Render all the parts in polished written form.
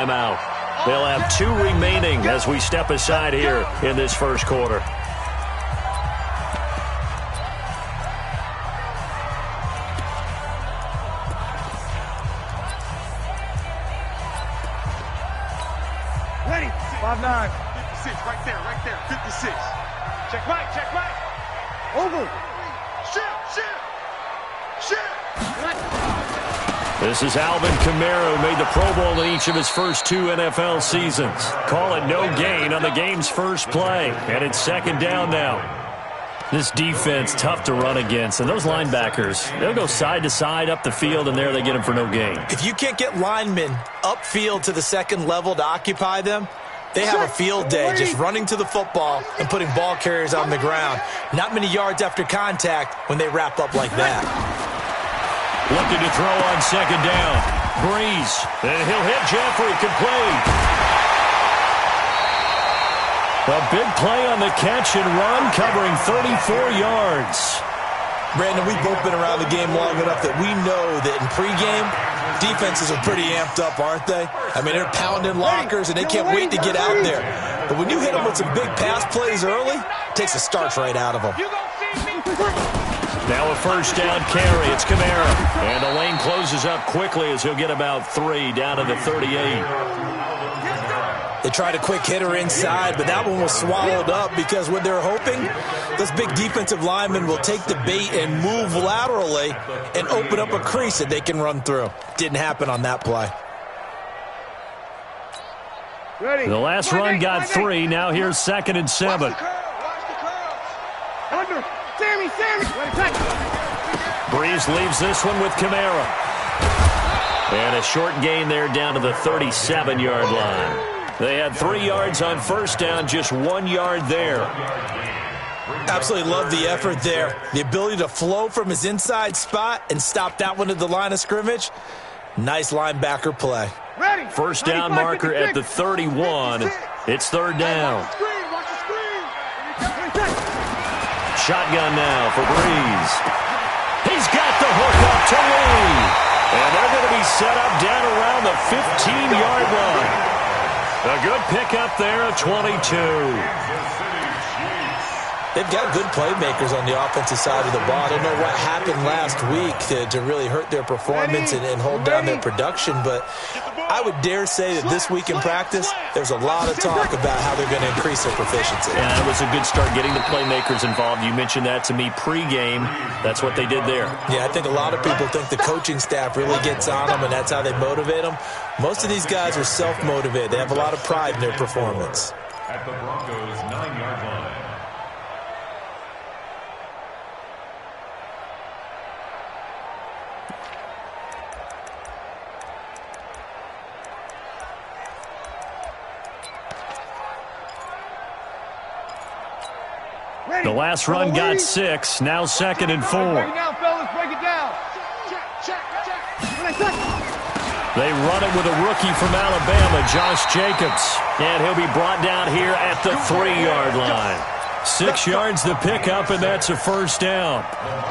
Timeout. They'll have 2 remaining as we step aside here in this first quarter. Ready. 5-9. 56, right there, 56. Check right. Over. Shit. This is Alvin Kamara, who made the Pro Bowl in each of his first 2 NFL seasons. Call it no gain on the game's first play, and it's second down now. This defense, tough to run against, and those linebackers, they'll go side to side up the field, and there they get them for no gain. If you can't get linemen upfield to the second level to occupy them, they have a field day just running to the football and putting ball carriers on the ground. Not many yards after contact when they wrap up like that. Looking to throw on second down. Breeze, and he'll hit Jeffrey, complete. A big play on the catch and run, covering 34 yards. Brandon, we've both been around the game long enough that we know that in pregame, defenses are pretty amped up, aren't they? I mean, they're pounding lockers, and they can't wait to get out there. But when you hit them with some big pass plays early, it takes the starch right out of them. Now a first down carry. It's Kamara. And the lane closes up quickly as he'll get about 3 down to the 38. They tried a quick hitter inside, but that one was swallowed up because what they're hoping, those big defensive linemen will take the bait and move laterally and open up a crease that they can run through. Didn't happen on that play. The last run got 3. Now here's 2nd and 7. Under. Sammy. Breeze leaves this one with Kamara. And a short gain there down to the 37-yard line. They had 3 yards on first down, just 1 yard there. Absolutely love the effort there. The ability to flow from his inside spot and stop that one at the line of scrimmage. Nice linebacker play. First down marker at the 31. It's 3rd down. Shotgun now for Breeze. He's got the hook up to Lee. And they're going to be set up down around the 15-yard line. A good pickup there at 22. They've got good playmakers on the offensive side of the ball. I don't know what happened last week to really hurt their performance and hold down their production, but I would dare say that this week in practice, there's a lot of talk about how they're going to increase their proficiency. Yeah, it was a good start getting the playmakers involved. You mentioned that to me pregame. That's what they did there. Yeah, I think a lot of people think the coaching staff really gets on them, and that's how they motivate them. Most of these guys are self-motivated. They have a lot of pride in their performance. At the Broncos' 9-yard line. The last run got 6. Now 2nd and 4. Break it down, fellas. Break it down. Check. They run it with a rookie from Alabama, Josh Jacobs. And he'll be brought down here at the 3-yard line. 6 yards to pick up, and that's a first down.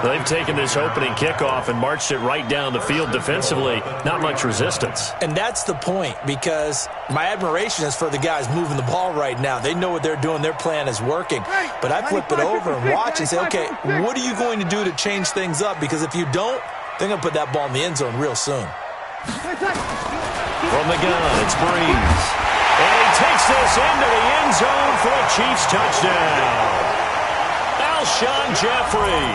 They've taken this opening kickoff and marched it right down the field defensively. Not much resistance. And that's the point, because my admiration is for the guys moving the ball right now. They know what they're doing. Their plan is working. But I flip it over and watch and say, okay, what are you going to do to change things up? Because if you don't, they're going to put that ball in the end zone real soon. From the gun, it's Breeze. And he takes this into the end zone for a Chiefs touchdown. Alshon Jeffrey,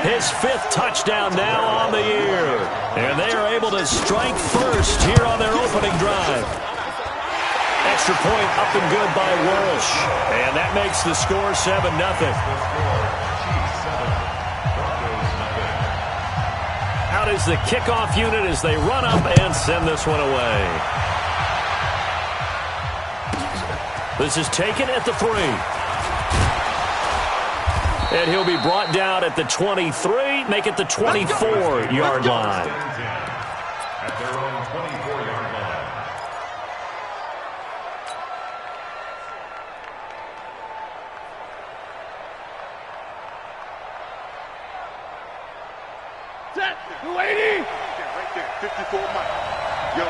his 5th touchdown now on the year. And they are able to strike first here on their opening drive. Extra point up and good by Walsh. And that makes the score 7-0. Out is the kickoff unit as they run up and send this one away. This is taken at the 3. And he'll be brought down at the 23, make it the 24-yard line. At their own 24-yard line. Set. 280. Right there. 54 Mike. Yo.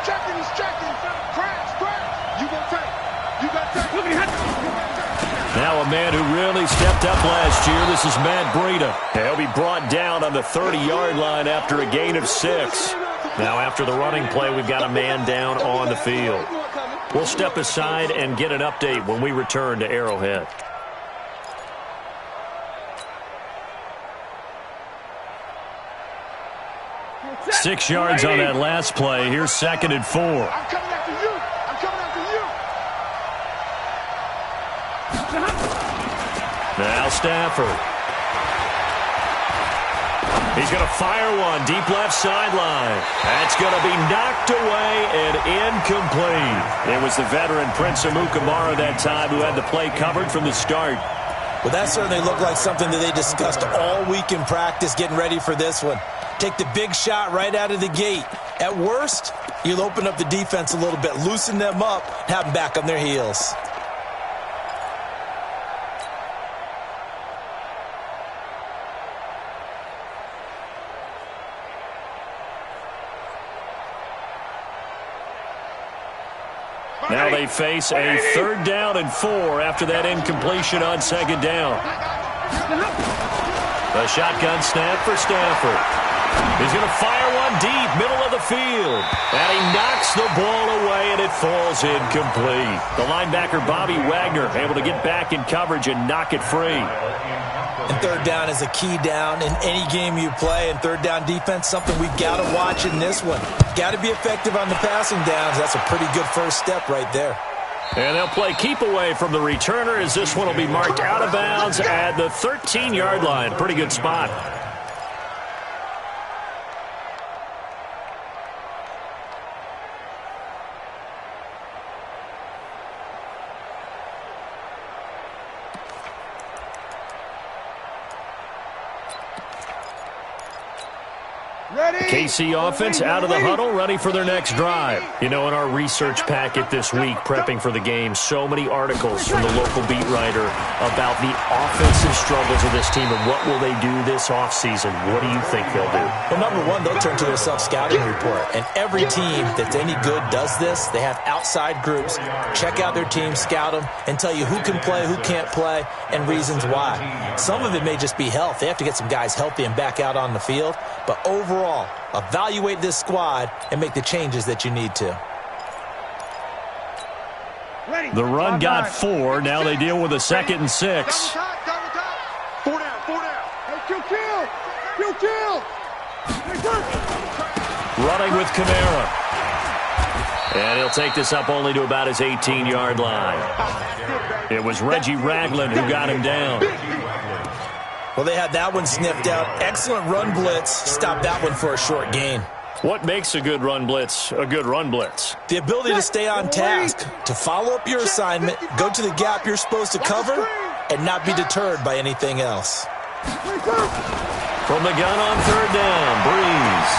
He's checking. Crash. You gonna take. You got to take. Now a man who really stepped up last year. This is Matt Breida. He'll be brought down on the 30-yard line after a gain of 6. Now after the running play, we've got a man down on the field. We'll step aside and get an update when we return to Arrowhead. 6 yards on that last play. Here's 2nd and 4. I'm coming after you. Now Stafford. He's going to fire one deep left sideline. That's going to be knocked away and incomplete. It was the veteran Prince Amukamara that time who had the play covered from the start. Well, that certainly looked like something that they discussed all week in practice getting ready for this one. Take the big shot right out of the gate. At worst, you'll open up the defense a little bit, loosen them up, and have them back on their heels. Now they face a 3rd down and 4 after that incompletion on 2nd down. The shotgun snap for Stafford. He's going to fire one deep, middle of the field. And he knocks the ball away, and it falls incomplete. The linebacker, Bobby Wagner, able to get back in coverage and knock it free. And 3rd down is a key down in any game you play. And 3rd down defense, something we've got to watch in this one. Got to be effective on the passing downs. That's a pretty good first step right there. And they'll play keep away from the returner as this one will be marked out of bounds at the 13-yard line. Pretty good spot. KC offense out of the huddle, ready for their next drive. You know, in our research packet this week, prepping for the game, so many articles from the local beat writer about the offensive struggles of this team and what will they do this offseason. What do you think they'll do? Well, number one, they'll turn to their self-scouting report. And every team that's any good does this. They have outside groups. Check out their team, scout them, and tell you who can play, who can't play, and reasons why. Some of it may just be health. They have to get some guys healthy and back out on the field. But overall, evaluate this squad and make the changes that you need to. The run got 4. Now they deal with a 2nd and 6. 4 down. Hey, kill. Running with Kamara. And he'll take this up only to about his 18-yard line. It was Reggie Ragland who got him down. Well, they had that one sniffed out. Excellent run blitz. Stopped that one for a short gain. What makes a good run blitz a good run blitz? The ability to stay on task, to follow up your assignment, go to the gap you're supposed to cover, and not be deterred by anything else. From the gun on 3rd down, Breeze.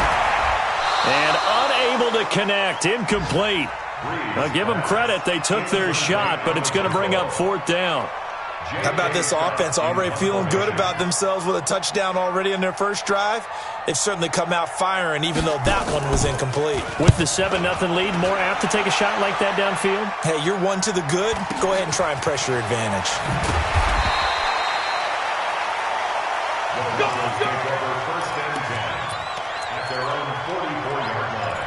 And unable to connect, incomplete. I'll give them credit. They took their shot, but it's going to bring up 4th down. How about this offense already feeling good about themselves with a touchdown already in their first drive? They've certainly come out firing, even though that one was incomplete. With the 7-0 lead, more apt to take a shot like that downfield? Hey, you're one to the good. Go ahead and try and press your advantage. Go, take over 1st and 10 at their own 44-yard line.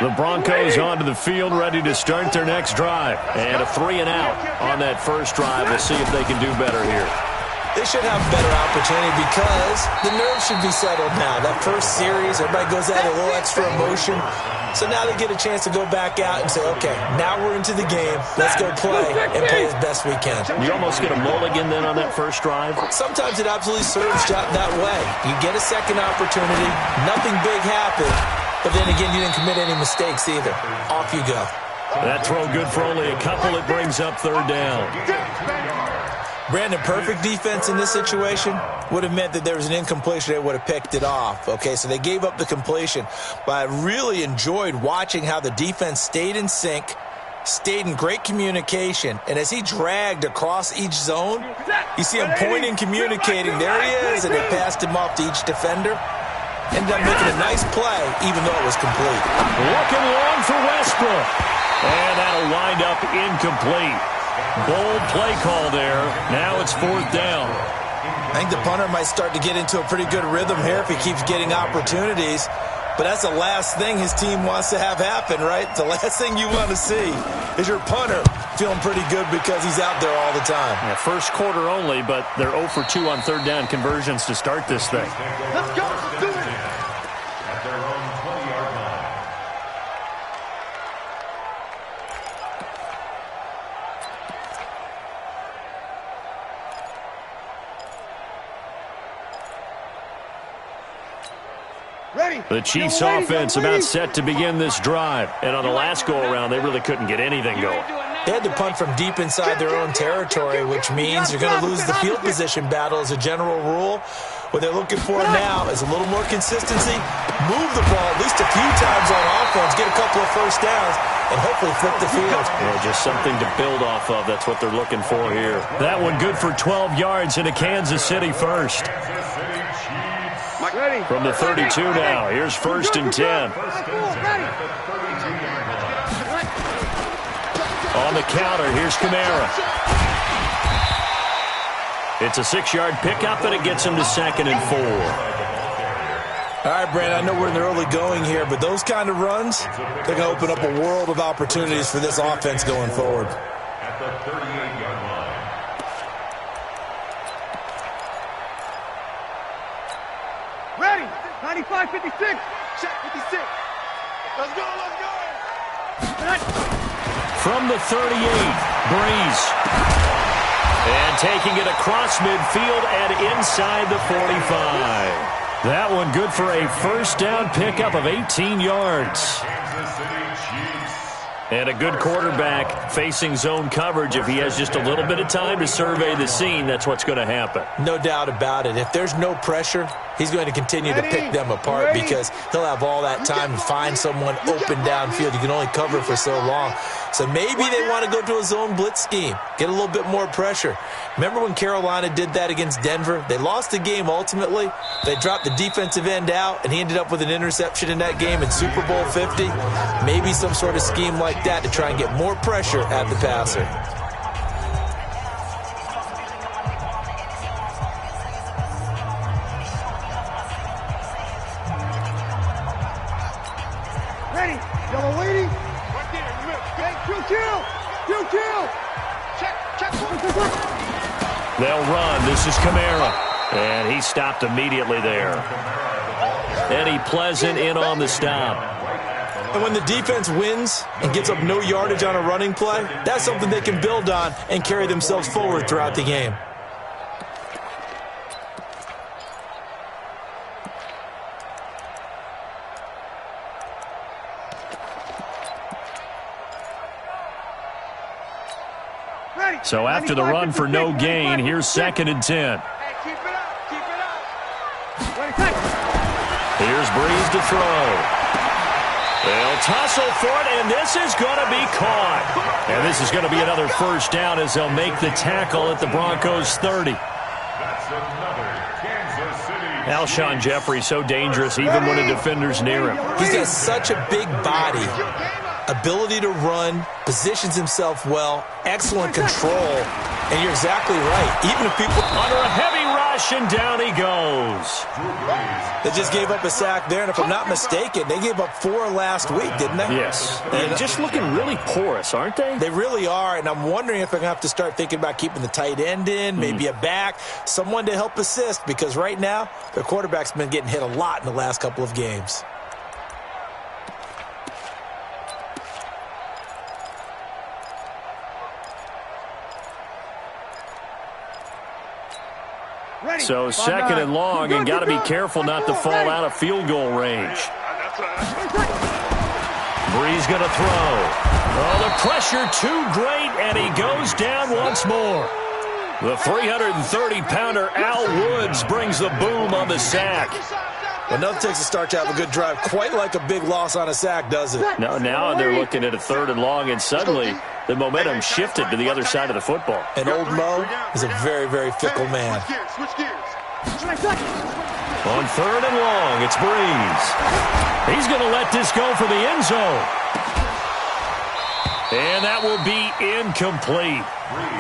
The Broncos onto the field, ready to start their next drive. And a 3-and-out on that first drive. We'll see if they can do better here. They should have better opportunity because the nerves should be settled now. That first series, everybody goes out a little extra emotion. So now they get a chance to go back out and say, okay, now we're into the game. Let's go play and play as best we can. You almost get a mulligan then on that first drive? Sometimes it absolutely serves that way. You get a second opportunity. Nothing big happened. But then again, you didn't commit any mistakes either. Off you go. That throw good for only a couple. It brings up 3rd down. Brandon, perfect defense in this situation would have meant that there was an incompletion. They would have picked it off. Okay, so they gave up the completion. But I really enjoyed watching how the defense stayed in sync, stayed in great communication, and as he dragged across each zone, you see him pointing, communicating. There he is, and they passed him off to each defender. Ended up making a nice play, even though it was complete. Looking long for Westbrook. And that'll wind up incomplete. Bold play call there. Now it's 4th down. I think the punter might start to get into a pretty good rhythm here if he keeps getting opportunities. But that's the last thing his team wants to have happen, right? The last thing you want to see is your punter feeling pretty good because he's out there all the time. Yeah, first quarter only, but they're 0 for 2 on 3rd down conversions to start this thing. Let's go. Let's do it. At their own 20-yard line. Ready. The Chiefs offense about set to begin this drive. And on the last go-around, they really couldn't get anything going. They had to punt from deep inside their own territory, which means you're going to lose the field position battle as a general rule. What they're looking for now is a little more consistency, move the ball at least a few times on offense, get a couple of first downs, and hopefully flip the field. Yeah, just something to build off of. That's what they're looking for here. That one good for 12 yards into Kansas City first. Ready. From the 32 now. Here's 1st and 10. On the counter, here's Kamara. It's a 6-yard pickup, and it gets him to 2nd and 4. All right, Brandon, I know we're in the early going here, but those kind of runs, they're going to open up a world of opportunities for this offense going forward. At the 38-yard line. Ready. 95, 56. Check 56. Let's go. Let's go. From the 38, Breeze. And taking it across midfield and inside the 45. That one good for a first down pickup of 18 yards. Kansas City Chiefs. And a good quarterback facing zone coverage. If he has just a little bit of time to survey the scene, that's what's going to happen. No doubt about it. If there's no pressure, he's going to continue to pick them apart because he'll have all that time to find someone open downfield. You can only cover for so long. So maybe they want to go to a zone blitz scheme, get a little bit more pressure. Remember when Carolina did that against Denver? They lost the game ultimately. They dropped the defensive end out, and he ended up with an interception in that game in Super Bowl 50. Maybe some sort of scheme like that to try and get more pressure at the passer. Ready. Yellow lady. Right there in the middle. Hey, kill. Check. They'll run. This is Kamara. And he stopped immediately there. Eddie Pleasant in on the stop. And when the defense wins and gives up no yardage on a running play, that's something they can build on and carry themselves forward throughout the game. So after the run for no gain, here's 2nd and 10. Hey, keep it up. Here's Breeze to throw. They'll tussle for it, and this is going to be caught. And this is going to be another first down as they'll make the tackle at the Broncos' 30. That's another Kansas City. Alshon Jeffrey so dangerous even when a defender's near him. He's got such a big body, ability to run, positions himself well, excellent control, and you're exactly right. Even if people under a heavy rush, and down he goes. They just gave up a sack there, and if I'm not mistaken, they gave up 4 last week, didn't they? Yes. And just looking really porous, aren't they? They really are, and I'm wondering if they're going to have to start thinking about keeping the tight end in, maybe a back, someone to help assist, because right now, their quarterback's been getting hit a lot in the last couple of games. So 2nd and long, and got to be careful not to fall out of field goal range. Breeze going to throw. Oh, the pressure too great, and he goes down once more. The 330-pounder Al Woods brings the boom on the sack. Well, nothing takes a start to have a good drive, quite like a big loss on a sack, does it? No, now they're looking at a 3rd and long, and suddenly the momentum shifted to the other side of the football. And old Mo is a very, very fickle man. Switch gears. On 3rd and long, it's Breeze. He's going to let this go for the end zone. And that will be incomplete.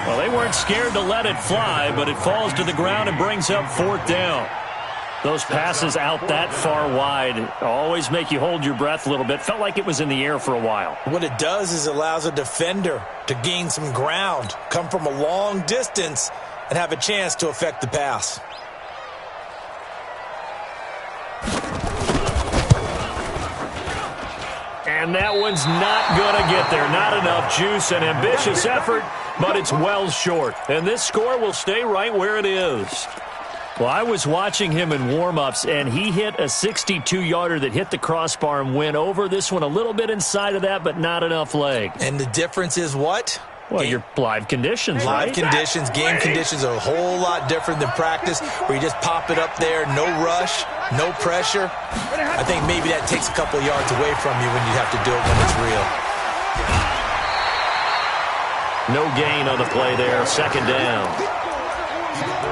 Well, they weren't scared to let it fly, but it falls to the ground and brings up 4th down. Those passes out that far wide always make you hold your breath a little bit. Felt like it was in the air for a while. What it does is it allows a defender to gain some ground, come from a long distance, and have a chance to affect the pass. And that one's not going to get there. Not enough juice. An ambitious effort, but it's well short. And this score will stay right where it is. Well, I was watching him in warm-ups, and he hit a 62-yarder that hit the crossbar and went over. This one a little bit inside of that, but not enough leg. And the difference is what? Well, your live conditions, right? Live conditions, game conditions are a whole lot different than practice, where you just pop it up there, no rush, no pressure. I think maybe that takes a couple of yards away from you when you have to do it when it's real. No gain on the play there, 2nd down.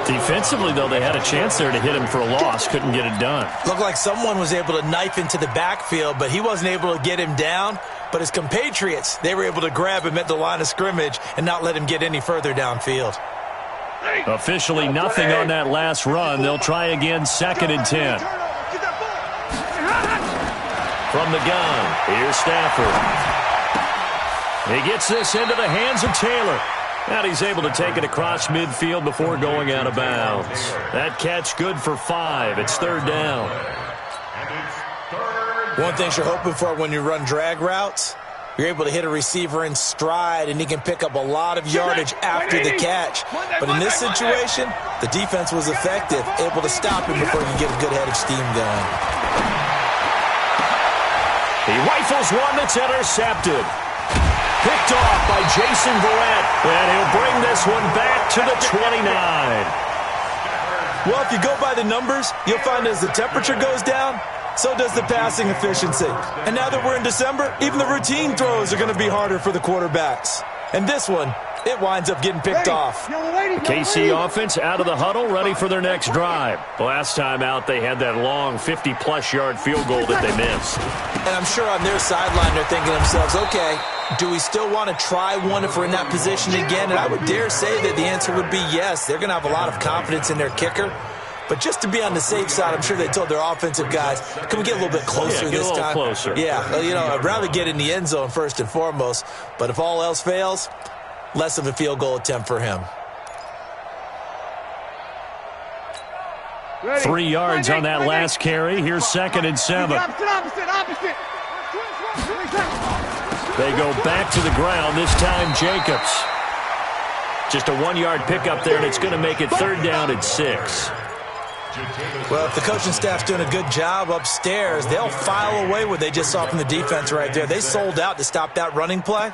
Defensively, though, they had a chance there to hit him for a loss. Couldn't get it done. Looked like someone was able to knife into the backfield, but he wasn't able to get him down. But his compatriots, they were able to grab him at the line of scrimmage and not let him get any further downfield. Officially nothing on that last run. They'll try again, 2nd and 10. From the gun, here's Stafford. He gets this into the hands of Taylor. And he's able to take it across midfield before going out of bounds. That catch good for 5. It's 3rd down. One thing you're hoping for when you run drag routes, you're able to hit a receiver in stride, and he can pick up a lot of yardage after the catch. But in this situation, the defense was effective, able to stop him before he can get a good head of steam going. He rifles one that's intercepted. Picked off by Jason Verrett, and he'll bring this one back to the 29. Well, if you go by the numbers, you'll find as the temperature goes down, so does the passing efficiency. And now that we're in December, even the routine throws are going to be harder for the quarterbacks. And this one, it winds up getting picked off. KC offense out of the huddle, ready for their next drive. Last time out, they had that long 50-plus yard field goal that they missed. And I'm sure on their sideline, they're thinking to themselves, okay, do we still want to try one if we're in that position again? And I would dare say that the answer would be yes. They're going to have a lot of confidence in their kicker. But just to be on the safe side, I'm sure they told their offensive guys, can we get a little bit closer this time? Get a little closer. Yeah, well, you know, I'd rather get in the end zone first and foremost. But if all else fails, less of a field goal attempt for him. 3 yards on that last carry. Here's 2nd and 7. Opposite. They go back to the ground, this time Jacobs. Just a 1-yard pickup there, and it's going to make it 3rd down and 6. Well, if the coaching staff's doing a good job upstairs, they'll file away what they just saw from the defense right there. They sold out to stop that running play.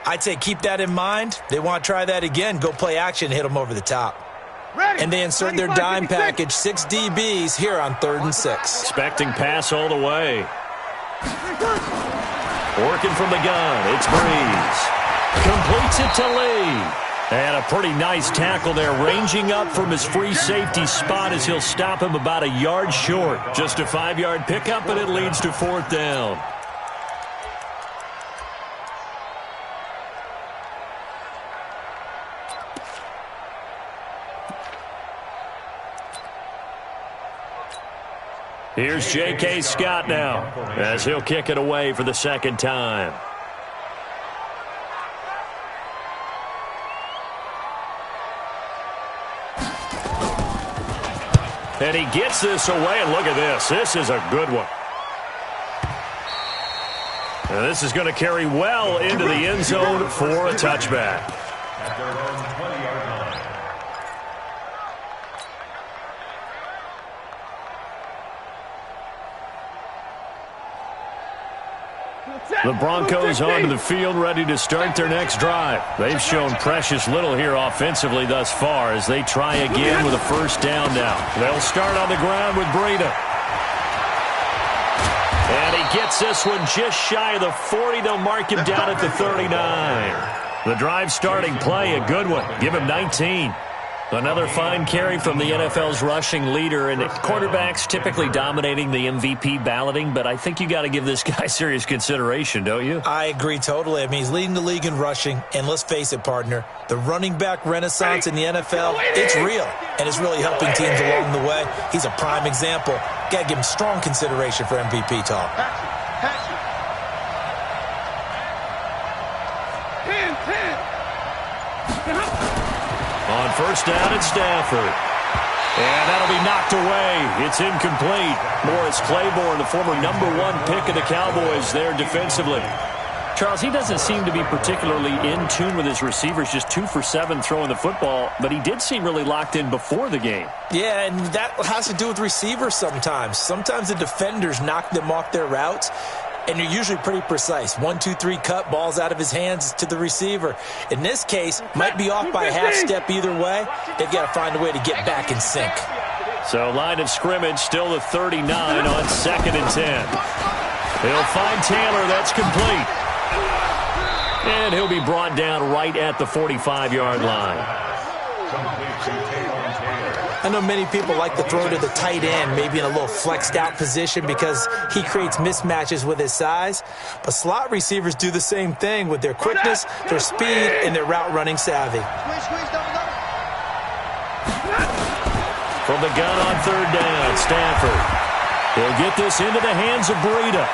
I'd say keep that in mind. They want to try that again, go play action, hit them over the top. And they insert their dime package, 6 DBs here on 3rd and 6. Expecting pass all the way. Working from the gun, it's Breeze. Completes it to Lee. And a pretty nice tackle there, ranging up from his free safety spot as he'll stop him about a yard short. Just a 5-yard pickup, and it leads to 4th down. Here's J.K. Scott now, as he'll kick it away for the 2nd time. And he gets this away, and look at this. This is a good one. And this is going to carry well into the end zone for a touchback. At their own 20-yard line. The Broncos onto the field, ready to start their next drive. They've shown precious little here offensively thus far as they try again with a 1st down now. They'll start on the ground with Breida. And he gets this one just shy of the 40. They'll mark him down at the 39. The drive starting play, a good one. Give him 19. Another fine carry from the NFL's rushing leader, and quarterbacks typically dominating the MVP balloting, but I think you got to give this guy serious consideration, don't you? I agree totally. I mean, he's leading the league in rushing, and let's face it, partner, the running back renaissance in the NFL, it's real, and it's really helping teams along the way. He's a prime example. Got to give him strong consideration for MVP talk. On first down, it's Stafford. And that'll be knocked away. It's incomplete. Morris Claiborne, the former #1 pick of the Cowboys there defensively. Charles, he doesn't seem to be particularly in tune with his receivers, just 2 for 7 throwing the football, but he did seem really locked in before the game. Yeah, and that has to do with receivers sometimes. Sometimes the defenders knock them off their routes, and you're usually pretty precise. 1, 2, 3 cut, balls out of his hands to the receiver. In this case, might be off by a half step either way. They've got to find a way to get back in sync. So line of scrimmage, still the 39 on 2nd and 10. He'll find Taylor. That's complete. And he'll be brought down right at the 45-yard line. I know many people like to throw to the tight end, maybe in a little flexed out position because he creates mismatches with his size. But slot receivers do the same thing with their quickness, their speed, and their route running savvy. From the gun on 3rd down, Stafford. He'll get this into the hands of Breida.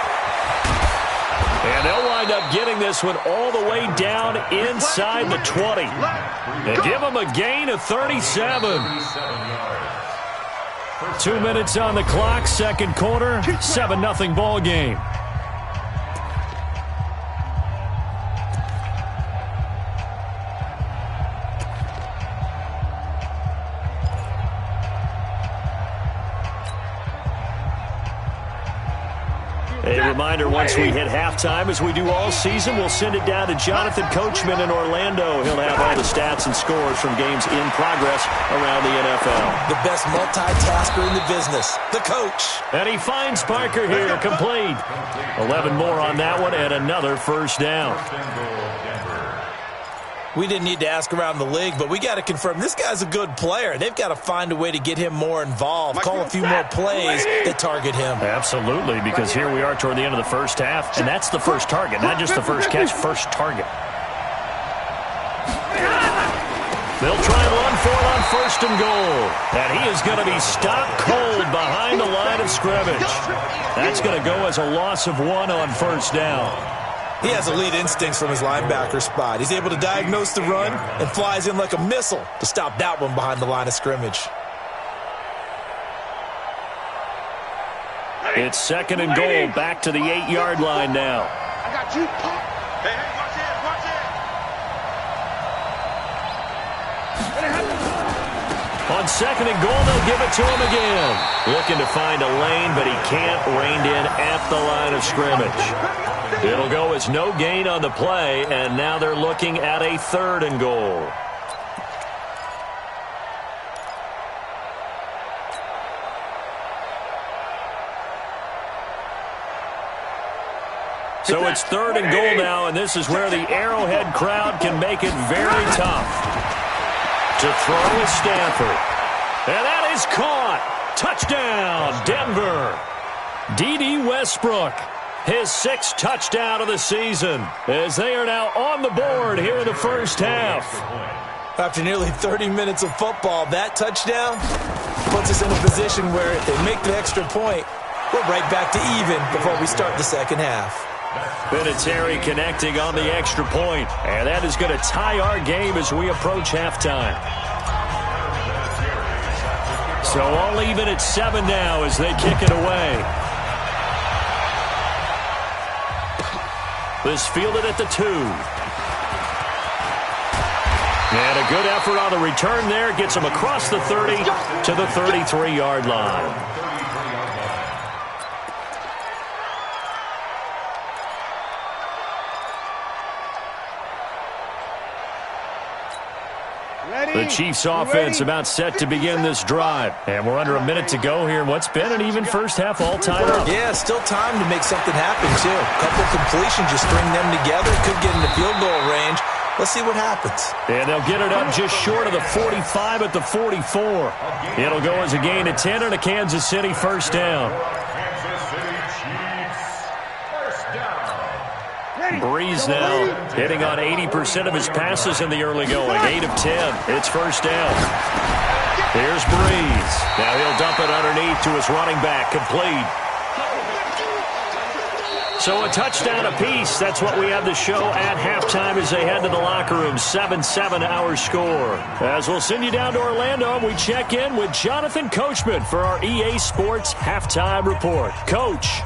And they'll wind up getting this one all the way down inside the 20. And give them a gain of 37. 2 minutes on the clock, 2nd quarter, 7-0 ball game. A reminder, once we hit halftime, as we do all season, we'll send it down to Jonathan Coachman in Orlando. He'll have all the stats and scores from games in progress around the NFL. The best multitasker in the business, the coach. And he finds Parker here, complete. 11 more on that one, and another first down. We didn't need to ask around the league, but we got to confirm this guy's a good player. They've got to find a way to get him more involved, call a few more plays that target him. Absolutely, because here we are toward the end of the first half, and that's the first target, not just the first catch, first target. They'll try and run for it on 1st and goal. And he is going to be stopped cold behind the line of scrimmage. That's going to go as a loss of 1 on 1st down. He has elite instincts from his linebacker spot. He's able to diagnose the run and flies in like a missile to stop that one behind the line of scrimmage. It's 2nd and goal, back to the 8-yard line now. I got you. Hey, watch it. On 2nd and goal, they'll give it to him again. Looking to find a lane, but he can't. Reined in at the line of scrimmage. It'll go as no gain on the play, and now they're looking at a 3rd and goal. So it's 3rd and goal now, and this is where the Arrowhead crowd can make it very tough. To throw is Stafford. And that is caught. Touchdown, Denver. D.D. Westbrook, his 6th touchdown of the season, as they are now on the board here in the first half. After nearly 30 minutes of football, that touchdown puts us in a position where if they make the extra point, we're right back to even before we start the second half. Vinatieri connecting on the extra point, and that is going to tie our game as we approach halftime. So all even at 7 now as they kick it away. This fielded at the 2. And a good effort on the return there. Gets him across the 30 to the 33-yard line. The Chiefs offense about set to begin this drive. And we're under a minute to go here in what's been an even first half all tied up. Yeah, still time to make something happen, too. A couple completions, just string them together. Could get into field goal range. Let's see what happens. And they'll get it up just short of the 45 at the 44. It'll go as a gain of 10 and a Kansas City first down. Breeze now hitting on 80% of his passes in the early going. 8 of 10. It's first down. Here's Breeze. Now he'll dump it underneath to his running back. Complete. So a touchdown apiece. That's what we have the show at halftime as they head to the locker room. 7-7 our score. As we'll send you down to Orlando, we check in with Jonathan Coachman for our EA Sports Halftime Report. Coach.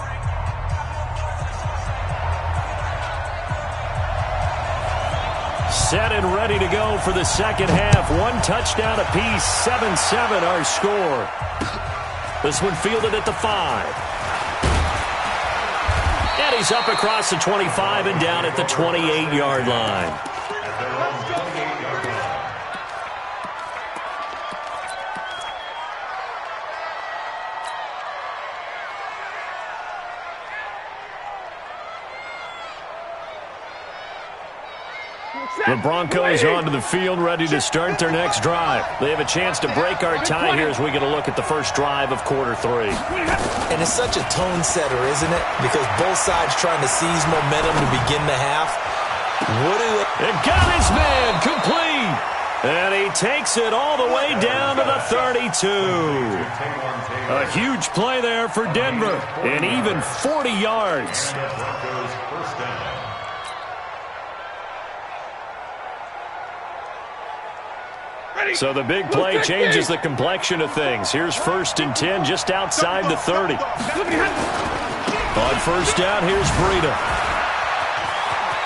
Set and ready to go for the second half. One touchdown apiece. 7-7 our score. This one fielded at the 5. And he's up across the 25 and down at the 28-yard line. The Broncos onto the field, ready to start their next drive. They have a chance to break our tie here as we get a look at the first drive of quarter 3. And it's such a tone setter, isn't it? Because both sides trying to seize momentum to begin the half. They've got his man complete. And he takes it all the way down to the 32. A huge play there for Denver. And even 40 yards. So the big play changes the complexion of things. Here's 1st and 10 just outside the 30. On first down, here's Breida.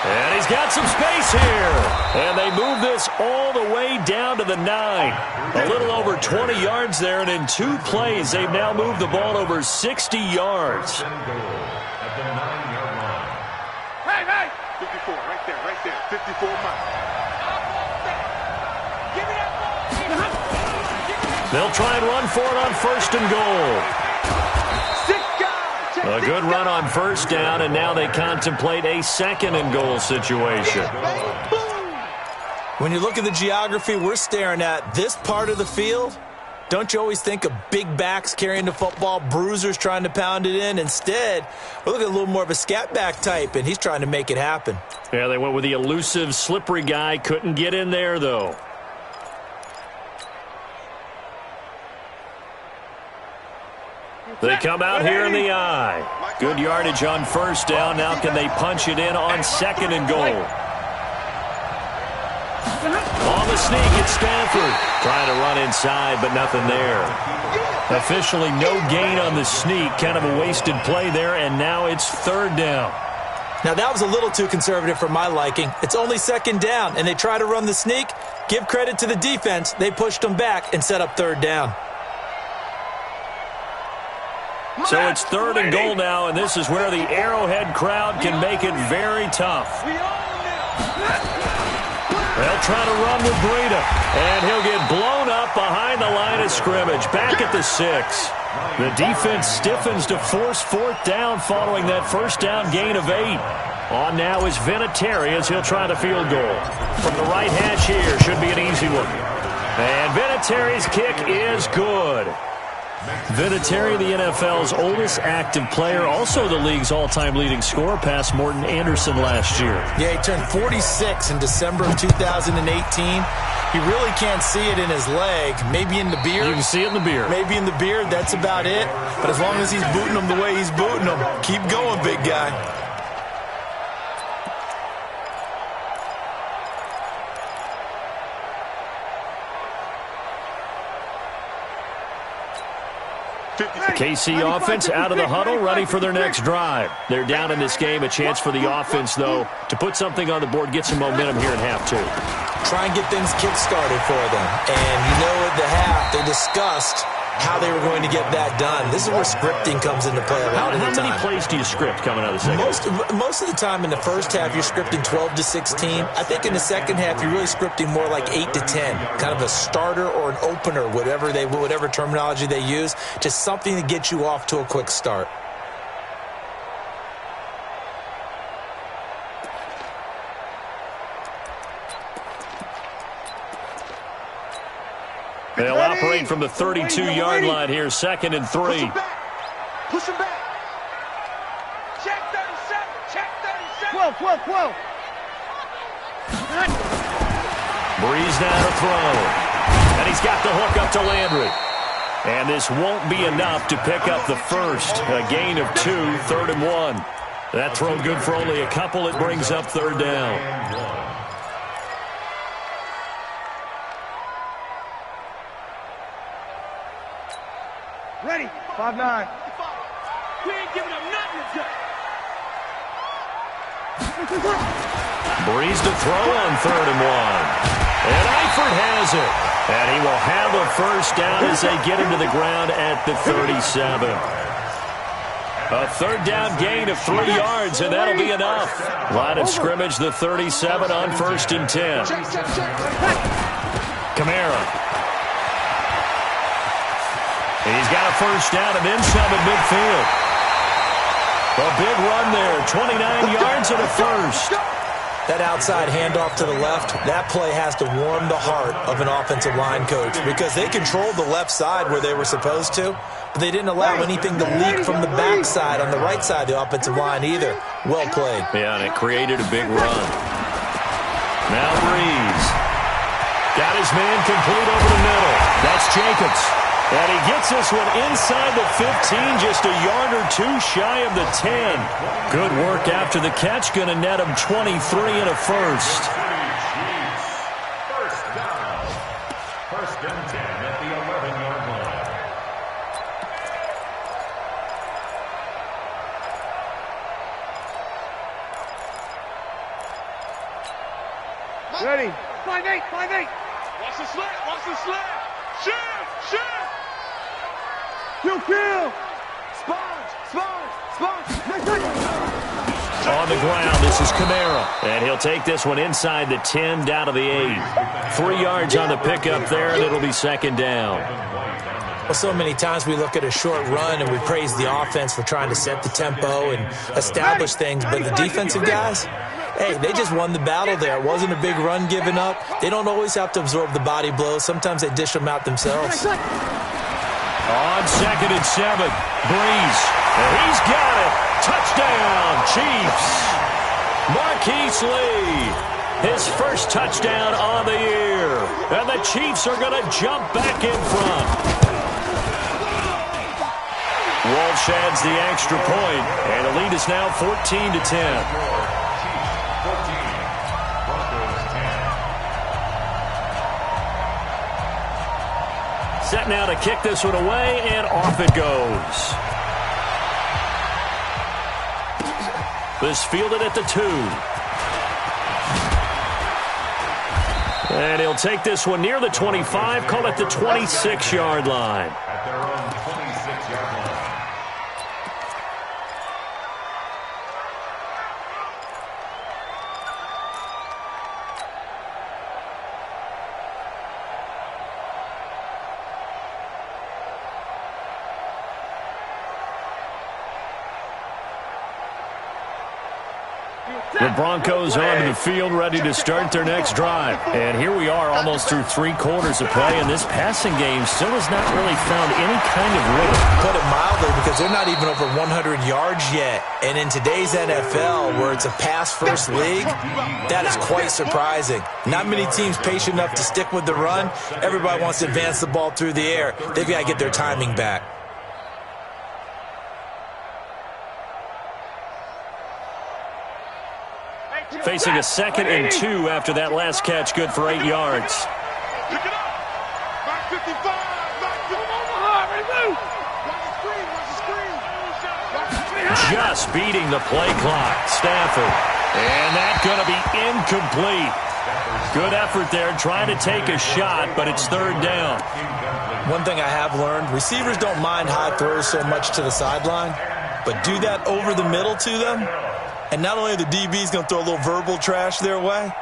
And he's got some space here. And they move this all the way down to the 9. A little over 20 yards there, and in 2 plays, they've now moved the ball over 60 yards. Hey! 54, right there. 54 miles. They'll try and run for it on 1st and goal. A good run on first down, and now they contemplate a 2nd and goal situation. When you look at the geography we're staring at, this part of the field, don't you always think of big backs carrying the football, bruisers trying to pound it in? Instead, we're looking at a little more of a scat back type, and he's trying to make it happen. Yeah, they went with the elusive, slippery guy. Couldn't get in there, though. They come out here in the eye. Good yardage on first down. Now can they punch it in on 2nd and goal? On the sneak, it's Stanford. Trying to run inside, but nothing there. Officially no gain on the sneak. Kind of a wasted play there, and now it's 3rd down. Now, that was a little too conservative for my liking. It's only 2nd down, and they try to run the sneak. Give credit to the defense. They pushed them back and set up 3rd down. So it's 3rd and goal now, and this is where the Arrowhead crowd can make it very tough. They'll try to run with Breida, and he'll get blown up behind the line of scrimmage, back at the 6. The defense stiffens to force 4th down following that first down gain of 8. On now is Vinatieri as he'll try the field goal. From the right hash here, should be an easy one. And Vinatieri's kick is good. Vinatieri, the NFL's oldest active player, also the league's all-time leading scorer, past Morton Anderson last year. Yeah, he turned 46 in December of 2018. He really can't see it in his leg, maybe in the beard. You can see it in the beard. Maybe in the beard, that's about it. But as long as he's booting them the way he's booting them, keep going, big guy. KC offense out of the huddle, ready for their next drive. They're down in this game. A chance for the offense, though, to put something on the board, get some momentum here in half 2. Try and get things kick-started for them. And you know at the half, they discussed how they were going to get that done. This is where scripting comes into play a lot of the time. How many plays do you script coming out of the second? Most of the time in the first half, you're scripting 12 to 16. I think in the second half, you're really scripting more like 8 to 10, kind of a starter or an opener, whatever terminology they use, just something to get you off to a quick start. They'll operate from the 32-yard line here, 2nd and 3. Push him back. Check 37. Check 37. 12. Breeze now to throw. And he's got the hook up to Landry. And this won't be enough to pick up the first. A gain of 2, 3rd and 1. That throw good for only a couple. It brings up 3rd down. Ready. 5-9. We ain't giving up nothing. Breeze to throw on 3rd and 1. And Eifert has it. And he will have a first down as they get him to the ground at the 37. A 3rd down gain of 3 yards, and that'll be enough. Line of scrimmage, the 37 on 1st and 10. Kamara. He's got a first down and then some at midfield. A big run there, 29 yards and a first. That outside handoff to the left, that play has to warm the heart of an offensive line coach because they controlled the left side where they were supposed to, but they didn't allow anything to leak from the backside on the right side of the offensive line either. Well played. Yeah, and it created a big run. Now Breeze. Got his man complete over the middle. That's Jacobs. And he gets this one inside the 15, just a yard or 2 shy of the 10. Good work after the catch, going to net him 23 and a first. First down. 1st and 10 at the 11-yard line. Ready. 5-8. Watch the slant. Shoot. Kill. Sponge. On the ground, this is Kamara. And he'll take this one inside the 10, down to the 8. 3 yards on the pickup there, and it'll be 2nd down. Well, so many times we look at a short run and we praise the offense for trying to set the tempo and establish things, but the defensive guys, hey, they just won the battle there. It wasn't a big run given up. They don't always have to absorb the body blows. Sometimes they dish them out themselves. On 2nd and 7, Breeze. And he's got it. Touchdown, Chiefs. Marquise Lee, his first touchdown on the year. And the Chiefs are going to jump back in front. Walsh adds the extra point, and the lead is now 14-10. Set now to kick this one away, and off it goes. This fielded at the 2. And he'll take this one near the 25, call it the 26-yard line. At their own 26-yard line. The Broncos onto the field, ready to start their next drive. And here we are, almost through 3 quarters of play, and this passing game still has not really found any kind of rhythm. Put it mildly, because they're not even over 100 yards yet. And in today's NFL, where it's a pass-first league, that is quite surprising. Not many teams patient enough to stick with the run. Everybody wants to advance the ball through the air. They've got to get their timing back. Facing a 2nd and 2 after that last catch, good for 8 yards. Pick it up. Back 55. Back 55. Ready, move. Watch the screen. Just beating the play clock. Stafford. And that's going to be incomplete. Good effort there, trying to take a shot, but it's third down. One thing I have learned, receivers don't mind high throws so much to the sideline, but do that over the middle to them, and not only are the DBs going to throw a little verbal trash their way,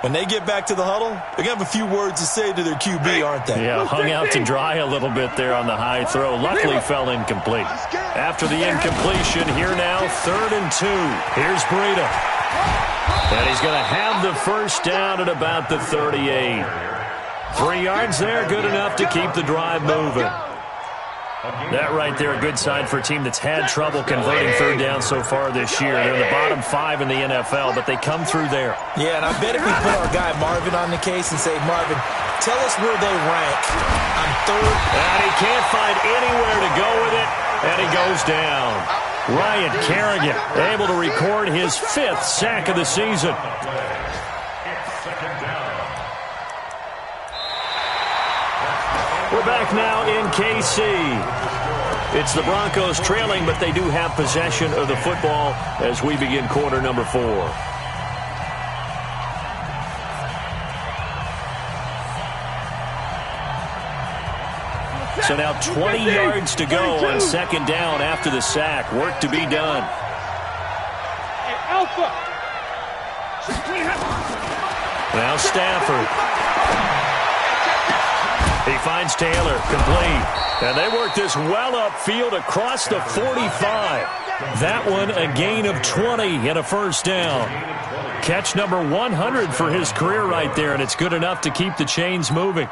when they get back to the huddle, they're going to have a few words to say to their QB, aren't they? Yeah, hung out to dry a little bit there on the high throw. Luckily fell incomplete. After the incompletion, here now, 3rd and 2. Here's Breida. And he's going to have the first down at about the 38. 3 yards there, good enough to keep the drive moving. That right there, a good sign for a team that's had trouble converting third down so far this year. They're in the bottom 5 in the NFL, but they come through there. Yeah, and I bet if we put our guy Marvin on the case and say, Marvin, tell us where they rank on third. And he can't find anywhere to go with it, and he goes down. Ryan Kerrigan able to record his 5th sack of the season. We're back now in KC. It's the Broncos trailing, but they do have possession of the football as we begin quarter number 4. So now 20 yards to go on 2nd down after the sack. Work to be done. Now Stafford. He finds Taylor, complete. And they work this well upfield across the 45. That one a gain of 20 and a first down. Catch number 100 for his career right there, and it's good enough to keep the chains moving.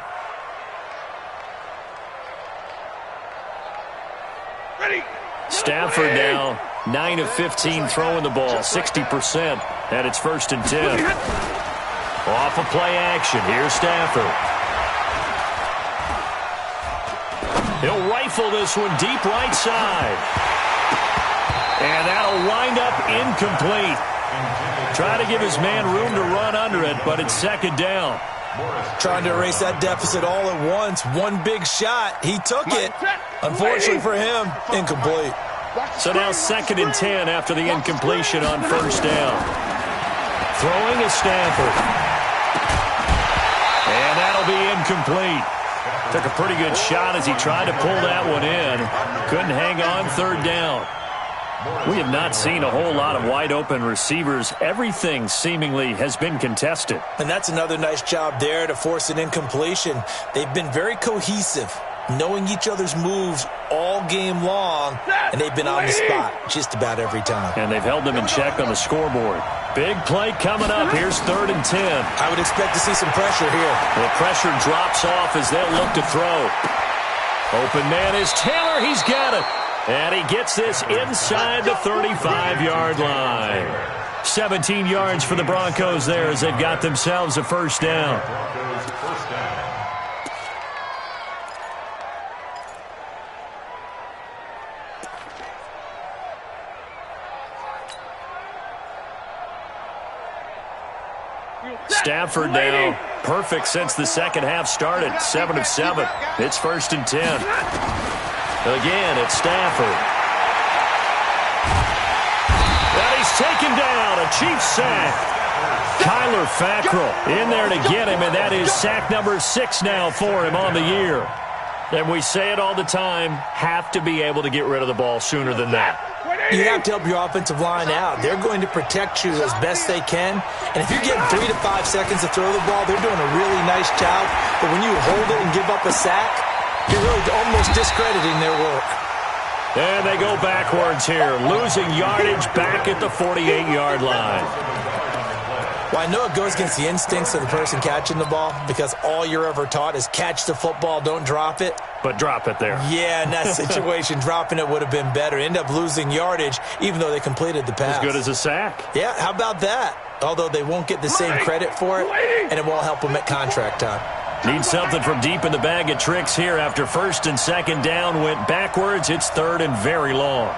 Stafford now 9 of 15 throwing the ball, 60%, and it's 1st and 10. Off of play action, here's Stafford. He'll rifle this one deep right side. And that'll wind up incomplete. Try to give his man room to run under it, but it's 2nd down. Trying to erase that deficit all at once. One big shot. He took it. Unfortunately for him, incomplete. So now 2nd and 10 after the incompletion on 1st down. Throwing is Stafford. And that'll be incomplete. Took a pretty good shot as he tried to pull that one in. Couldn't hang on 3rd down. We have not seen a whole lot of wide-open receivers. Everything seemingly has been contested. And that's another nice job there to force an incompletion. They've been very cohesive, knowing each other's moves all game long, and they've been on the spot just about every time. And they've held them in check on the scoreboard. Big play coming up. Here's 3rd and 10. I would expect to see some pressure here. The pressure drops off as they'll look to throw. Open man is Taylor. He's got it. And he gets this inside the 35-yard line. 17 yards for the Broncos there as they've got themselves a first down. Stafford now perfect since the second half started. 7 of 7. It's 1st and 10. Again, it's Stafford. And he's taken down. A Chiefs sack. Kyler Fackrell in there to get him, and that is sack number 6 now for him on the year. And we say it all the time, have to be able to get rid of the ball sooner than that. You have to help your offensive line out. They're going to protect you as best they can. And if you're getting 3 to 5 seconds to throw the ball, they're doing a really nice job. But when you hold it and give up a sack, you're really almost discrediting their work. And they go backwards here, losing yardage back at the 48-yard line. Well, I know it goes against the instincts of the person catching the ball because all you're ever taught is catch the football, don't drop it. But drop it there. Yeah, in that situation, dropping it would have been better. End up losing yardage even though they completed the pass. As good as a sack. Yeah, how about that? Although they won't get the same credit for it, and it won't help them at contract time. Need something from deep in the bag of tricks here after 1st and 2nd down went backwards. It's 3rd and very long.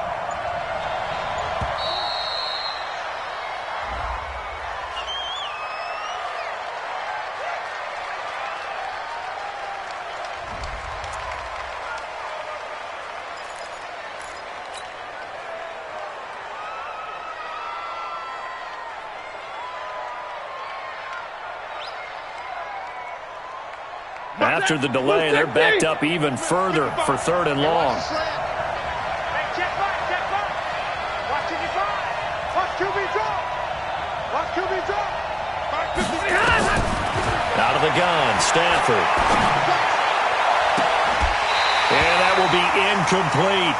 After the delay, they're backed up even further for 3rd and long. Out of the gun, Stafford. And that will be incomplete.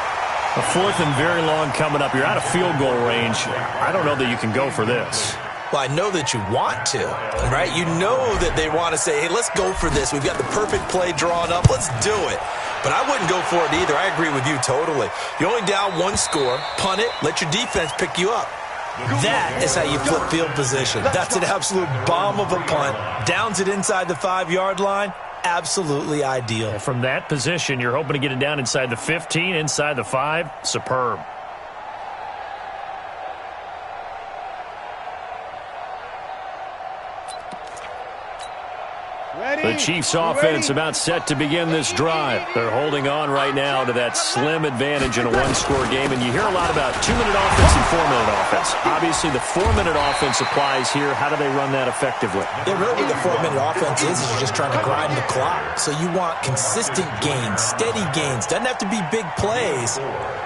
A 4th and very long coming up. You're out of field goal range. I don't know that you can go for this. Well, I know that you want to, right? You know that they want to say, hey, let's go for this. We've got the perfect play drawn up. Let's do it. But I wouldn't go for it either. I agree with you totally. You're only down 1 score. Punt it. Let your defense pick you up. That is how you flip field position. That's an absolute bomb of a punt. Downs it inside the 5-yard line. Absolutely ideal. From that position, you're hoping to get it down inside the 15, inside the 5. Superb. The Chiefs' offense about set to begin this drive. They're holding on right now to that slim advantage in a 1-score game. And you hear a lot about 2-minute offense and 4-minute offense. Obviously, the 4-minute offense applies here. How do they run that effectively? Yeah, really, the 4-minute offense is you're just trying to grind the clock. So you want consistent gains, steady gains. Doesn't have to be big plays,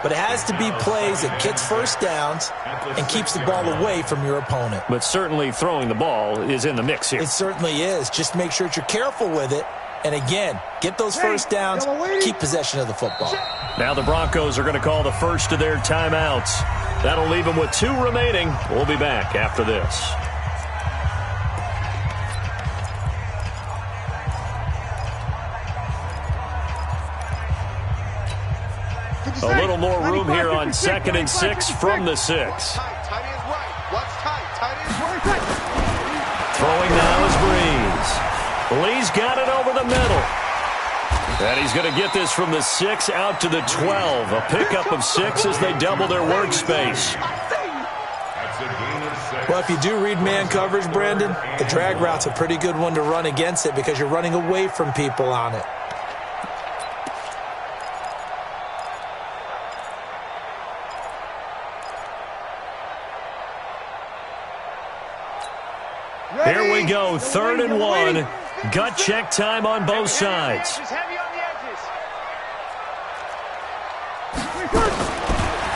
but it has to be plays that gets first downs and keeps the ball away from your opponent. But certainly throwing the ball is in the mix here. It certainly is. Just make sure that you're careful with it. And again, get those first downs, keep possession of the football. Now the Broncos are going to call the first of their timeouts. That'll leave them with 2 remaining. We'll be back after this. A little more room here on 2nd and 6 from the 6. Throwing now is Breeze. Lee's got it over the middle. And he's going to get this from the 6 out to the 12. A pickup of 6 as they double their workspace. Well, if you do read man coverage, Brandon, the drag route's a pretty good one to run against it because you're running away from people on it. Here we go, 3rd and 1. Gut check time on both sides.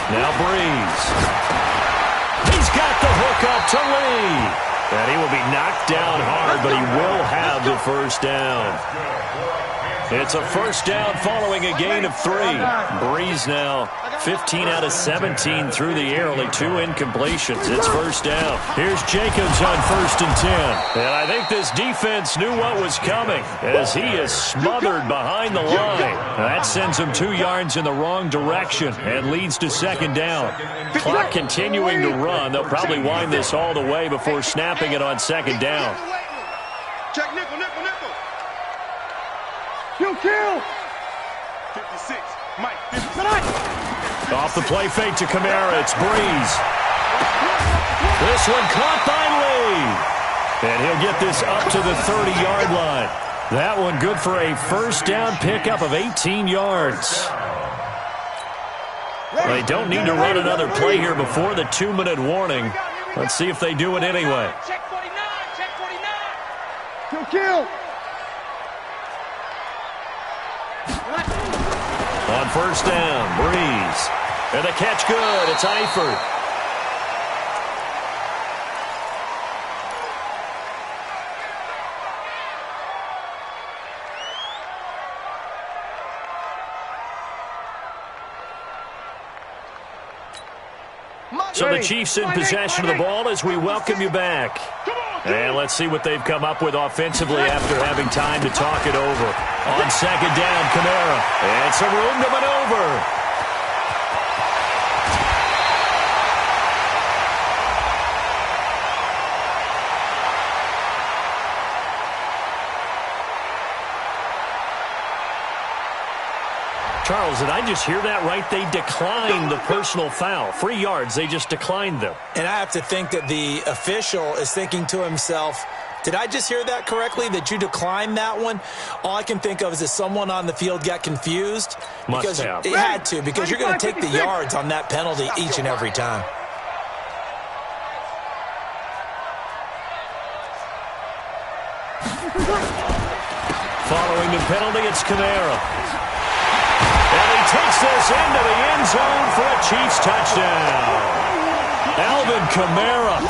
Now Breeze. He's got the hook up to Lee. And he will be knocked down hard, but he will have the first down. It's a first down following a gain of 3. Breeze now 15 out of 17 through the air, only 2 incompletions. It's first down. Here's Jacobs on 1st and 10. And I think this defense knew what was coming as he is smothered behind the line. That sends him 2 yards in the wrong direction and leads to 2nd down. Clock continuing to run. They'll probably wind this all the way before snapping it on 2nd down. Check nickel, nickel, nickel. Kill. 56. Mike, 56. Off the play fake to Kamara, it's Breeze. This one caught by Lee. And he'll get this up to the 30-yard line. That one good for a first down pickup of 18 yards. They don't need to run another play here before the 2-minute warning. Let's see if they do it anyway. Check 49, check 49. Kill. On first down, Breeze. And the catch good. It's Eifert. So the Chiefs in possession of the ball as we welcome you back. And let's see what they've come up with offensively after having time to talk it over. On 2nd down, Kamara. And some room to maneuver. Charles, did I just hear that right? They declined the personal foul. 3 yards, they just declined them. And I have to think that the official is thinking to himself, did I just hear that correctly, that you declined that one? All I can think of is that someone on the field got confused. Must have. It had to, because you're going to take the yards on that penalty each and every time. Following the penalty. It's Kamara. And he takes this into the end zone for a Chiefs touchdown. Alvin Kamara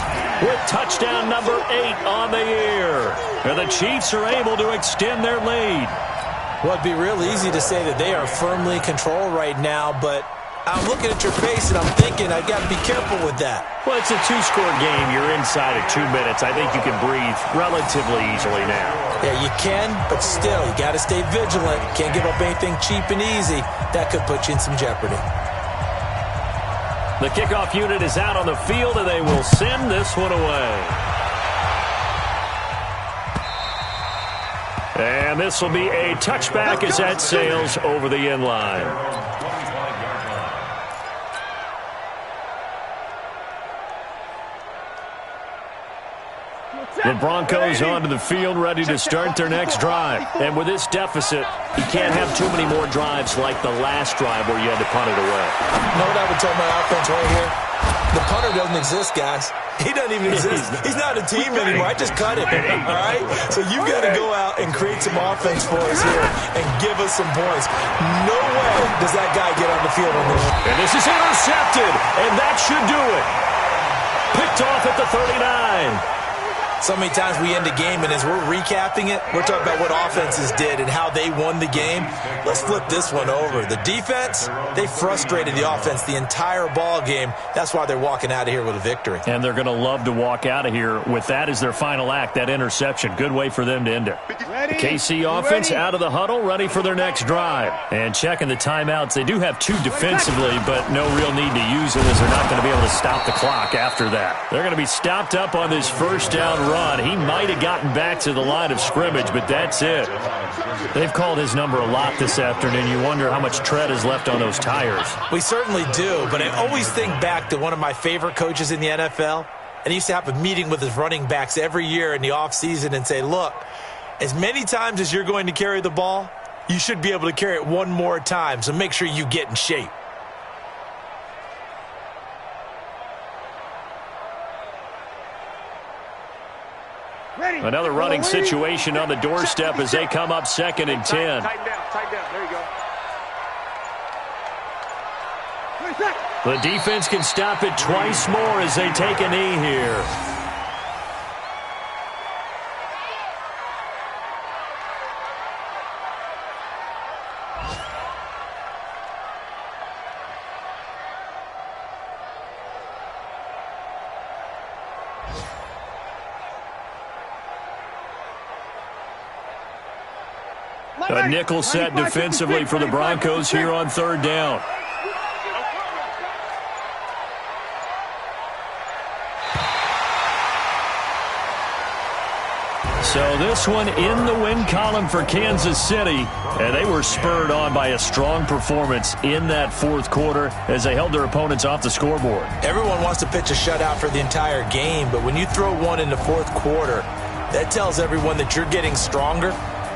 with touchdown number 8 on the year. And the Chiefs are able to extend their lead. Well, it'd be real easy to say that they are firmly in control right now, but I'm looking at your face and I'm thinking I've got to be careful with that. Well, it's a 2-score game. You're inside of 2 minutes. I think you can breathe relatively easily now. Yeah, you can, but still, you got to stay vigilant. Can't give up anything cheap and easy. That could put you in some jeopardy. The kickoff unit is out on the field, and they will send this one away. And this will be a touchback as that sails over the end line. The Broncos onto the field, ready to start their next drive. And with this deficit, you can't have too many more drives like the last drive where you had to punt it away. You know what I would tell my offense right here? The punter doesn't exist, guys. He doesn't even exist. He's not a team anymore. I just cut him, all right? So you've got to go out and create some offense for us here and give us some points. No way does that guy get on the field on this. And this is intercepted, and that should do it. Picked off at the 39. So many times we end a game, and as we're recapping it, we're talking about what offenses did and how they won the game. Let's flip this one over. The defense, they frustrated the offense the entire ball game. That's why they're walking out of here with a victory. And they're going to love to walk out of here with that as their final act, that interception. Good way for them to end it. The KC offense out of the huddle, ready for their next drive. And checking the timeouts. They do have 2 defensively, but no real need to use them as they're not going to be able to stop the clock after that. They're going to be stopped up on this first down run. He might have gotten back to the line of scrimmage, but that's it. They've called his number a lot this afternoon. You wonder how much tread is left on those tires. We certainly do, but I always think back to one of my favorite coaches in the NFL, and he used to have a meeting with his running backs every year in the offseason and say, look, as many times as you're going to carry the ball, you should be able to carry it one more time, so make sure you get in shape. Another running situation on the doorstep as they come up 2nd and 10. Tighten down. There you go. The defense can stop it twice more as they take a knee here. A nickel set defensively for the Broncos here on 3rd down. So this one in the win column for Kansas City, and they were spurred on by a strong performance in that 4th quarter as they held their opponents off the scoreboard. Everyone wants to pitch a shutout for the entire game, but when you throw one in the 4th quarter, that tells everyone that you're getting stronger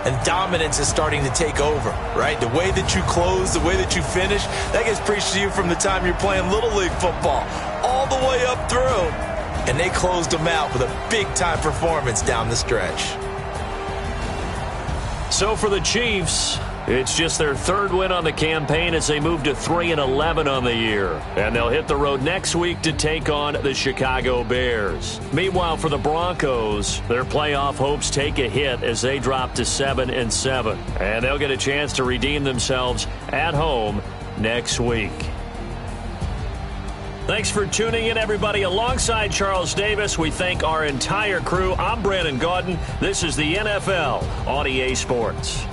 and dominance is starting to take over, right? The way that you close, the way that you finish, that gets preached to you from the time you're playing Little League football all the way up through. And they closed them out with a big-time performance down the stretch. So for the Chiefs, it's just their 3rd win on the campaign as they move to 3-11 on the year. And they'll hit the road next week to take on the Chicago Bears. Meanwhile, for the Broncos, their playoff hopes take a hit as they drop to 7-7. And they'll get a chance to redeem themselves at home next week. Thanks for tuning in, everybody. Alongside Charles Davis, we thank our entire crew. I'm Brandon Gaudin. This is the NFL on EA Sports.